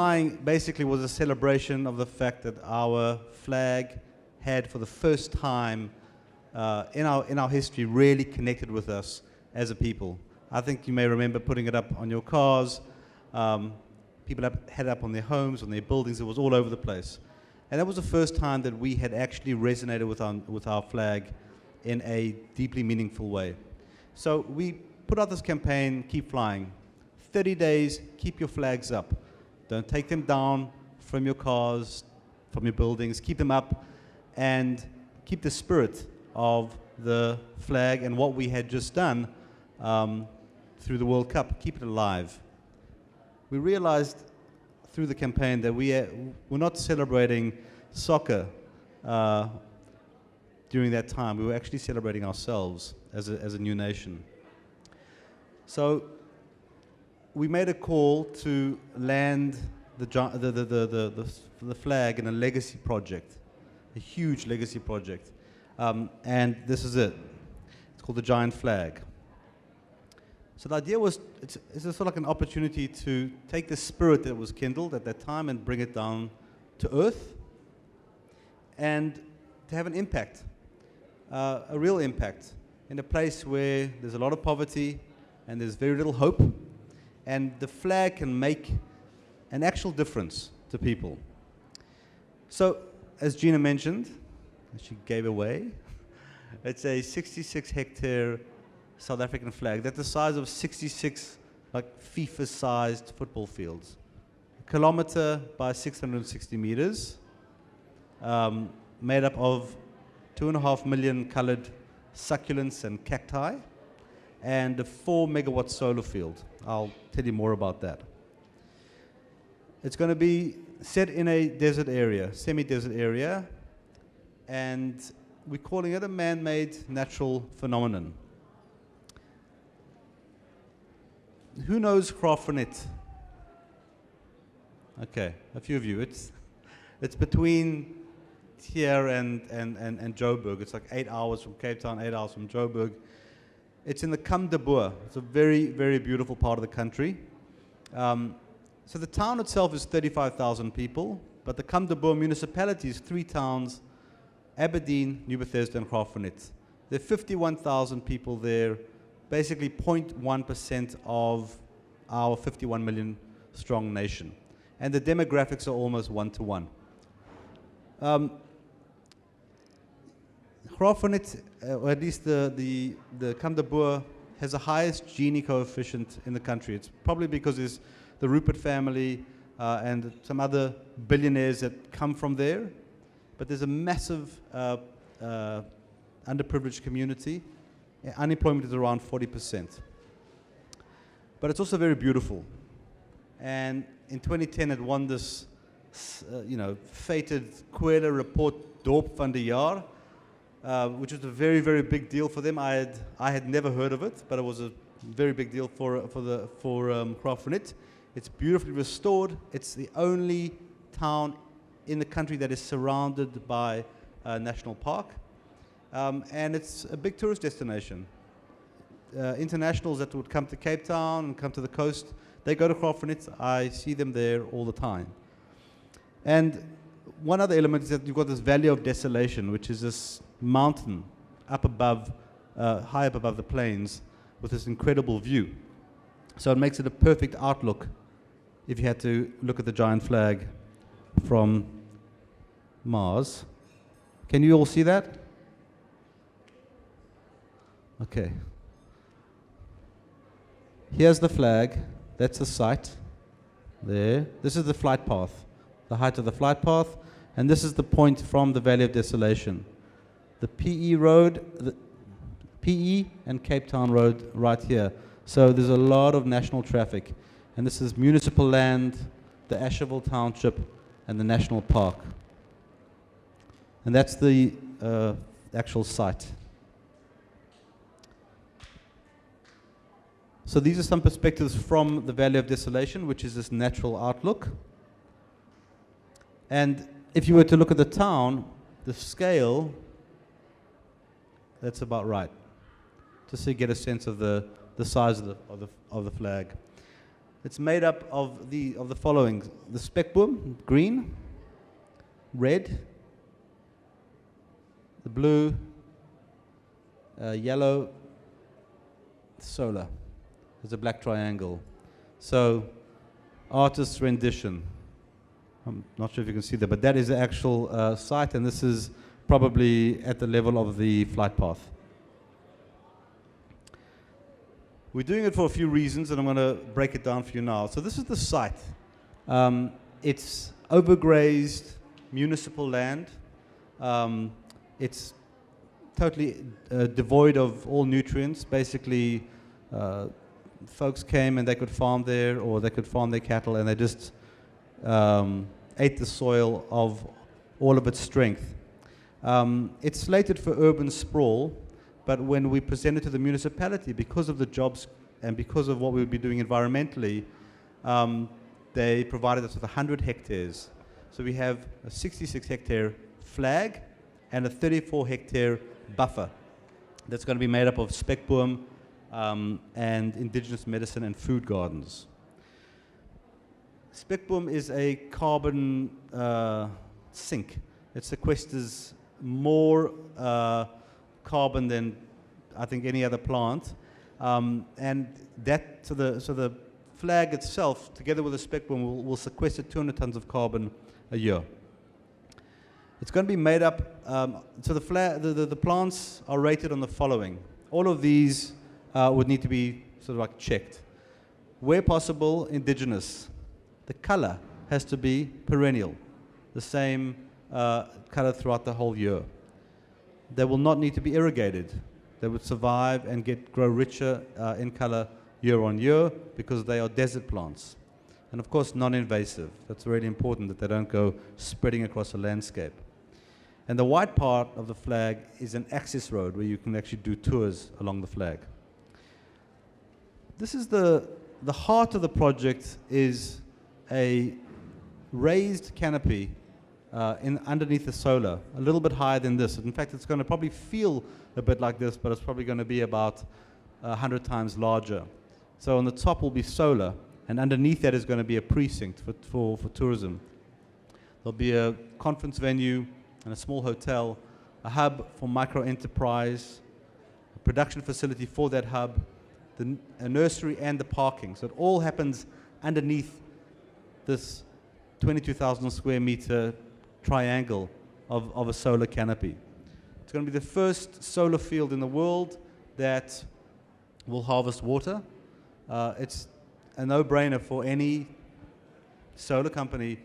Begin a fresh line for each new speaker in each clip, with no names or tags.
flying basically was a celebration of the fact that our flag had, for the first time in our history, really connected with us as a people. I think you may remember putting it up on your cars. People had it up on their homes, on their buildings. It was all over the place. And that was the first time that we had actually resonated with our flag in a deeply meaningful way. So we put out this campaign, Keep Flying. 30 days, keep your flags up. Don't take them down from your cars, from your buildings. Keep them up and keep the spirit of the flag and what we had just done through the World Cup. Keep it alive. We realized through the campaign that we're not celebrating soccer during that time. We were actually celebrating ourselves as a new nation. So we made a call to land the flag in a legacy project, a huge legacy project. And this is it. It's called the Giant Flag. So the idea was, it's sort of like an opportunity to take the spirit that was kindled at that time and bring it down to earth and to have an impact, a real impact, in a place where there's a lot of poverty and there's very little hope, and the flag can make an actual difference to people. So, as Gina mentioned, she gave away, it's a 66-hectare South African flag that's the size of 66 like FIFA-sized football fields, a kilometer by 660 meters, made up of 2.5 million colored succulents and cacti, and a 4 megawatt solar field. I'll tell you more about that. It's going to be set in a desert area, semi-desert area, and we're calling it a man-made natural phenomenon. Who knows Graaff-Reinet? Okay, a few of you. It's between here and Joburg. It's like 8 hours from Cape Town, 8 hours from Joburg. It's in the Kam de Boer. It's a very, very beautiful part of the country. So the town itself is 35,000 people, but the Kam de Boer municipality is 3 towns, Aberdeen, New Bethesda, and Graaff-Reinet. There are 51,000 people there, basically 0.1% of our 51 million strong nation. And the demographics are almost 1-to-1. Graaff-Reinet, or at least the Kam de Boer, has the highest Gini coefficient in the country. It's probably because there's the Rupert family and some other billionaires that come from there. But there's a massive underprivileged community. Unemployment is around 40%. But it's also very beautiful. And in 2010, it won this, fated Kwela Report Dorp van de Jaar, which was a very, very big deal for them. I had never heard of it, but it was a very big deal for Graaff-Reinet. It's beautifully restored. It's the only town in the country that is surrounded by a national park. And it's a big tourist destination. Internationals that would come to Cape Town and come to the coast, they go to Graaff-Reinet. I see them there all the time. And one other element is that you've got this Valley of Desolation, which is this mountain up above, high up above the plains, with this incredible view. So it makes it a perfect outlook if you had to look at the giant flag from Mars. Can you all see that? Okay. Here's the flag. That's the site. There. This is the flight path, the height of the flight path, and this is the point from the Valley of Desolation. The PE Road, the PE and Cape Town Road right here. So there's a lot of national traffic. And this is municipal land, the Asherville Township, and the National Park. And that's the actual site. So these are some perspectives from the Valley of Desolation, which is this natural outlook. And if you were to look at the town, the scale, that's about right, just so you get a sense of the size of the flag. It's made up of the following: the spekboom, green, red, the blue, yellow, solar. There's a black triangle. So, artist's rendition. I'm not sure if you can see that, but that is the actual site, and this is probably at the level of the flight path. We're doing it for a few reasons, and I'm going to break it down for you now. So this is the site. It's overgrazed municipal land. It's totally devoid of all nutrients. Basically, folks came and they could farm there, or they could farm their cattle, and they just ate the soil of all of its strength. It's slated for urban sprawl, but when we present it to the municipality, because of the jobs and because of what we would be doing environmentally, they provided us with 100 hectares. So we have a 66-hectare flag and a 34-hectare buffer that's going to be made up of spekboom and indigenous medicine and food gardens. Spekboom is a carbon sink. It sequesters more carbon than I think any other plant, and that so the flag itself, together with the spekboom, will sequester 200 tons of carbon a year. It's going to be made up. So the plants are rated on the following. All of these would need to be sort of like checked. Where possible, indigenous. The color has to be perennial, the same color throughout the whole year. They will not need to be irrigated. They would survive and grow richer in color year on year because they are desert plants. And of course, non-invasive. That's really important that they don't go spreading across the landscape. And the white part of the flag is an access road where you can actually do tours along the flag. This is the heart of the project is a raised canopy underneath the solar, a little bit higher than this. In fact, it's going to probably feel a bit like this, but it's probably going to be about 100 times larger. So on the top will be solar, and underneath that is going to be a precinct for tourism. There'll be a conference venue and a small hotel, a hub for micro-enterprise, a production facility for that hub, a nursery and the parking. So it all happens underneath this 22,000 square meter triangle of a solar canopy. It's going to be the first solar field in the world that will harvest water. It's a no-brainer for any solar company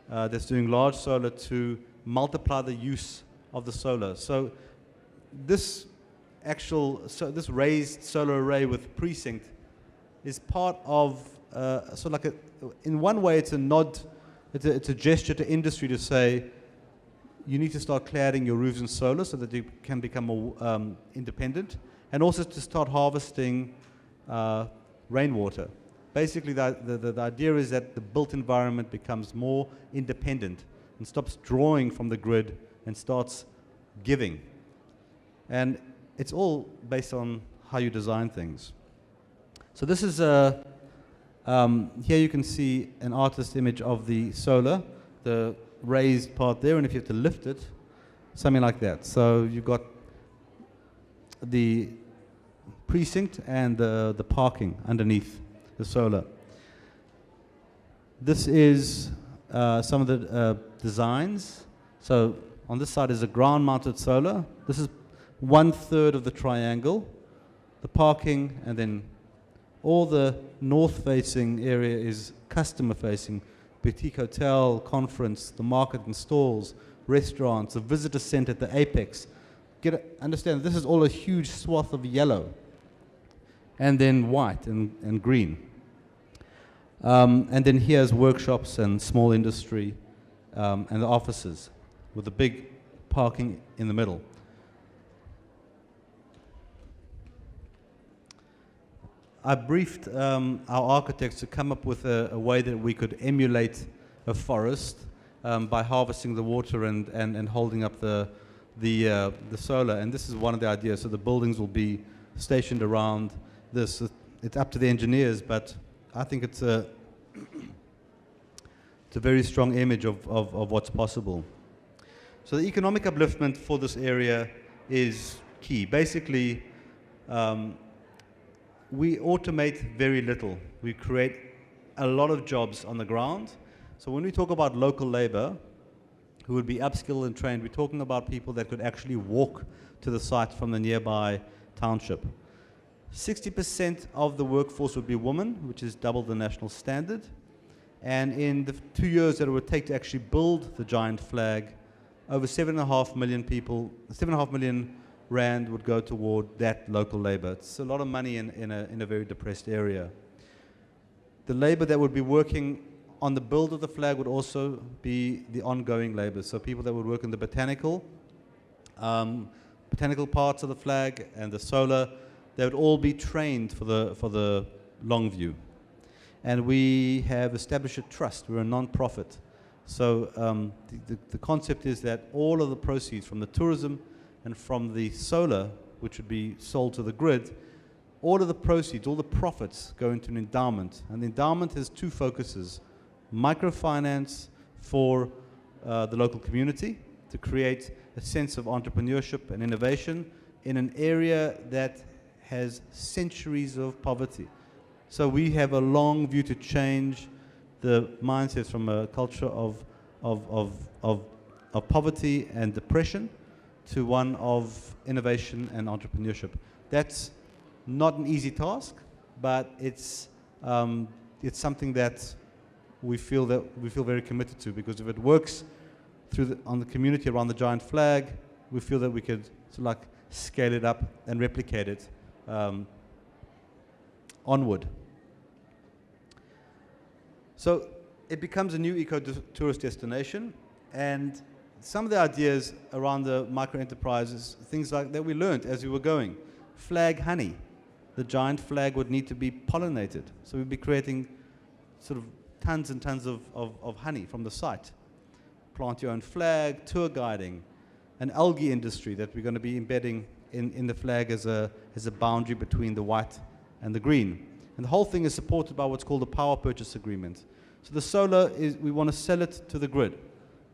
that's doing large solar to multiply the use of the solar. So this raised solar array with precinct is part of sort of like in one way it's a nod, it's a gesture to industry to say you need to start cladding your roofs in solar so that you can become more independent, and also to start harvesting rainwater. Basically, the idea is that the built environment becomes more independent and stops drawing from the grid and starts giving. And it's all based on how you design things. So this is here you can see an artist image of the solar, the raised part there, and if you have to lift it, something like that. So you've got the precinct and the parking underneath the solar. This is some of the designs. So on this side is a ground-mounted solar. This is 1/3 of the triangle, the parking, and then all the north-facing area is customer-facing, boutique hotel, conference, the market and stalls, restaurants, a visitor center at the apex. Understand, this is all a huge swath of yellow, and then white and green. And then here's workshops and small industry and the offices with the big parking in the middle. I briefed our architects to come up with a way that we could emulate a forest by harvesting the water and holding up the solar. And this is one of the ideas. So the buildings will be stationed around this. It's up to the engineers, but I think it's a It's a very strong image of what's possible. So the economic upliftment for this area is key. Basically, we automate very little. We create a lot of jobs on the ground. So when we talk about local labor, who would be upskilled and trained, we're talking about people that could actually walk to the site from the nearby township. 60% of the workforce would be women, which is double the national standard. And in the 2 years that it would take to actually build the giant flag, over 7.5 million people, 7.5 million rand would go toward that local labor. It's a lot of money in a very depressed area. The labor that would be working on the build of the flag would also be the ongoing labor. So people that would work in the botanical parts of the flag and the solar, they would all be trained for the long view. And we have established a trust. We're a non-profit. So the concept is that all of the proceeds from the tourism and from the solar, which would be sold to the grid, all of the proceeds, all the profits go into an endowment. And the endowment has two focuses: microfinance for the local community to create a sense of entrepreneurship and innovation in an area that has centuries of poverty. So we have a long view to change the mindsets from a culture of poverty and depression to one of innovation and entrepreneurship. That's not an easy task, but it's something that we feel very committed to, because if it works on the community around the giant flag, we feel that we could sort of like scale it up and replicate it onward. So it becomes a new eco-tourist destination, and some of the ideas around the micro-enterprises, things like that we learned as we were going. Flag honey. The giant flag would need to be pollinated. So we'd be creating sort of tons and tons of honey from the site. Plant your own flag, tour guiding, an algae industry that we're going to be embedding in the flag as a boundary between the white and the green. And the whole thing is supported by what's called a power purchase agreement. So the solar is, we want to sell it to the grid.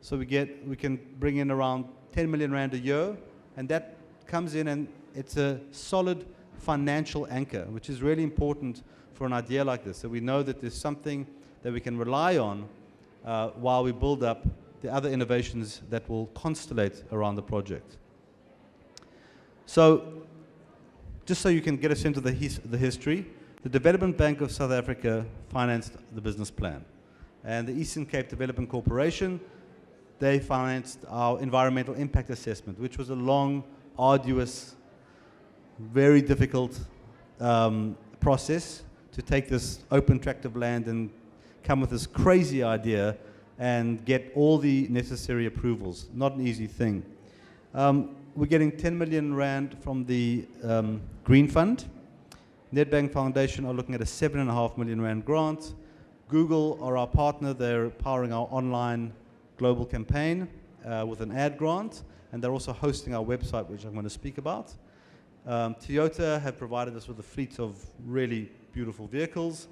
So we can bring in around 10 million rand a year, and that comes in, and it's a solid financial anchor, which is really important for an idea like this. So we know that there's something that we can rely on while we build up the other innovations that will constellate around the project. So just so you can get a sense of the history, the Development Bank of South Africa financed the business plan. And the Eastern Cape Development Corporation, they financed our environmental impact assessment, which was a long, arduous, very difficult process to take this open tract of land and come with this crazy idea and get all the necessary approvals. Not an easy thing. We're getting 10 million rand from the Green Fund. Nedbank Foundation are looking at a 7.5 million rand grant. Google are our partner. They're powering our online global campaign with an ad grant, and they're also hosting our website, which I'm going to speak about. Toyota have provided us with a fleet of really beautiful vehicles.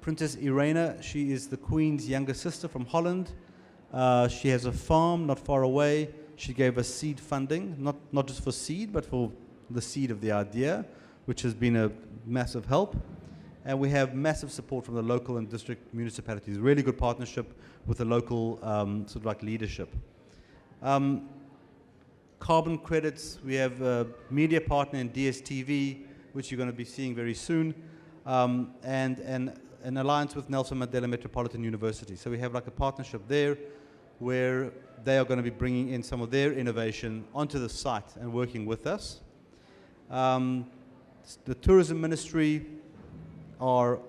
Princess Irene, she is the Queen's younger sister from Holland. She has a farm not far away. She gave us seed funding, not just for seed, but for the seed of the idea, which has been a massive help. And we have massive support from the local and district municipalities, really good partnership with the local sort of like leadership. Carbon credits, we have a media partner in DSTV, which you're going to be seeing very soon, and an alliance with Nelson Mandela Metropolitan University. So we have like a partnership there where they are going to be bringing in some of their innovation onto the site and working with us. The Tourism Ministry are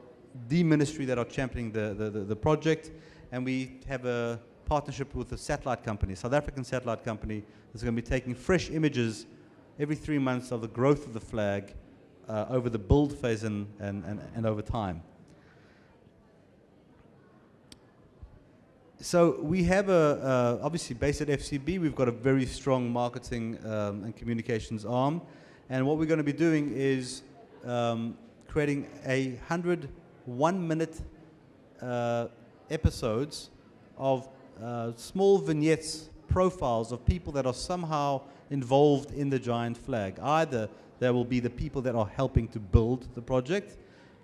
the ministry that are championing the project, and we have a partnership with a satellite company, South African satellite company, that's going to be taking fresh images every 3 months of the growth of the flag over the build phase and over time. So we have obviously based at FCB, we've got a very strong marketing and communications arm, and what we're going to be doing is creating a 101-minute episodes of small vignettes, profiles of people that are somehow involved in the giant flag. Either there will be the people that are helping to build the project,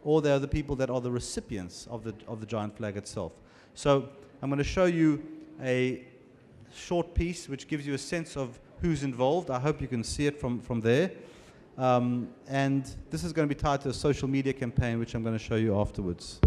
or they are the people that are the recipients of the giant flag itself. So I'm going to show you a short piece which gives you a sense of who's involved. I hope you can see it from there. And this is going to be tied to a social media campaign which I'm going to show you afterwards.